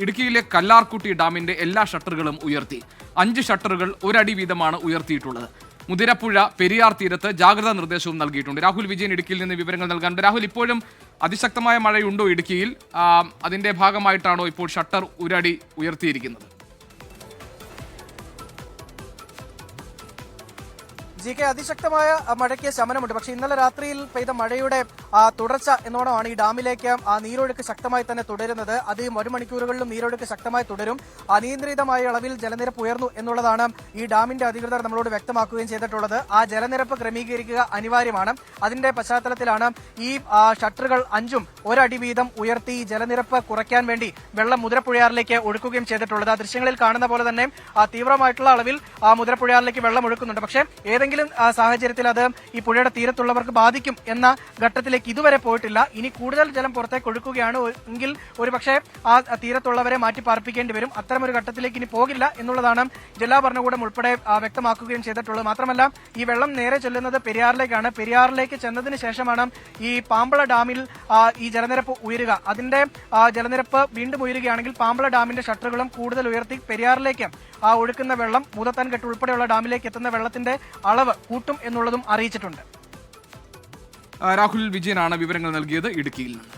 ഇടുക്കിയിലെ കല്ലാർകുട്ടി ഡാമിന്റെ എല്ലാ ഷട്ടറുകളും ഉയർത്തി. 5 ഷട്ടറുകൾ ഒരടി വീതമാണ് ഉയർത്തിയിട്ടുള്ളത്. മുതിരപ്പുഴ പെരിയാർ തീരത്ത് ജാഗ്രതാ നിർദ്ദേശവും നൽകിയിട്ടുണ്ട്. രാഹുൽ വിജയൻ ഇടുക്കിയിൽ നിന്ന് വിവരങ്ങൾ നൽകാനുണ്ട്. രാഹുൽ, ഇപ്പോഴും അതിശക്തമായ മഴയുണ്ടോ ഇടുക്കിയിൽ? അതിന്റെ ഭാഗമായിട്ടാണോ ഇപ്പോൾ ഷട്ടർ ഒരടി ഉയർത്തിയിരിക്കുന്നത്? അതിശക്തമായ മഴയ്ക്ക് ശമനമുണ്ട്. പക്ഷേ ഇന്നലെ രാത്രിയിൽ പെയ്ത മഴയുടെ തുടർച്ച എന്നോണമാണ് ഈ ഡാമിലേക്ക് നീരൊഴുക്ക് ശക്തമായി തന്നെ തുടരുന്നത്. അത് വരും മണിക്കൂറുകളിലും നീരൊഴുക്ക് ശക്തമായി തുടരും. അനിയന്ത്രിതമായ അളവിൽ ജലനിരപ്പ് ഉയർന്നു എന്നുള്ളതാണ് ഈ ഡാമിന്റെ അധികൃതർ നമ്മളോട് വ്യക്തമാക്കുകയും ചെയ്തിട്ടുള്ളത്. ആ ജലനിരപ്പ് ക്രമീകരിക്കുക അനിവാര്യമാണ്. അതിന്റെ പശ്ചാത്തലത്തിലാണ് ഈ ഷട്ടറുകൾ 5ഉം ഒരടി വീതം ഉയർത്തി ജലനിരപ്പ് കുറയ്ക്കാൻ വേണ്ടി വെള്ളം മുതിരപ്പുഴയാറിലേക്ക് ഒഴുക്കുകയും ചെയ്തിട്ടുള്ളത്. ആ ദൃശ്യങ്ങളിൽ കാണുന്ന പോലെ തന്നെ തീവ്രമായിട്ടുള്ള അളവിൽ മുതിരപ്പുഴയാറിലേക്ക് വെള്ളം ഒഴുക്കുന്നുണ്ട്. പക്ഷേ ഏതെങ്കിലും സാഹചര്യത്തിൽ അത് ഈ പുഴയുടെ തീരത്തുള്ളവർക്ക് ബാധിക്കും എന്ന ഘട്ടത്തിലേക്ക് ഇതുവരെ പോയിട്ടില്ല. ഇനി കൂടുതൽ ജലം പുറത്തേക്ക് ഒഴുക്കുകയാണ് എങ്കിൽ ഒരുപക്ഷെ ആ തീരത്തുള്ളവരെ മാറ്റി പാർപ്പിക്കേണ്ടി വരും. അത്തരമൊരു ഘട്ടത്തിലേക്ക് ഇനി പോകില്ല എന്നുള്ളതാണ് ജില്ലാ ഭരണകൂടം ഉൾപ്പെടെ വ്യക്തമാക്കുകയും ചെയ്തിട്ടുള്ളത്. മാത്രമല്ല, ഈ വെള്ളം നേരെ ചെല്ലുന്നത് പെരിയാറിലേക്കാണ്. പെരിയാറിലേക്ക് ചെന്നതിന് ശേഷമാണ് ഈ പാമ്പള ഡാമിൽ ഈ ജലനിരപ്പ് ഉയരുക. അതിന്റെ ജലനിരപ്പ് വീണ്ടും ഉയരുകയാണെങ്കിൽ പാമ്പള ഡാമിന്റെ ഷട്ടറുകളും കൂടുതൽ ഉയർത്തി പെരിയാറിലേക്ക് ഒഴുക്കുന്ന വെള്ളം മൂതത്താൻകെട്ട് ഉൾപ്പെടെയുള്ള ഡാമിലേക്ക് എത്തുന്ന വെള്ളത്തിന്റെ അളവ് കൂട്ടും എന്നുള്ളതും അറിയിച്ചിട്ടുണ്ട്. രാഹുൽ വിജയനാണ് വിവരങ്ങൾ നൽകിയത് ഇടുക്കിയിൽ നിന്ന്.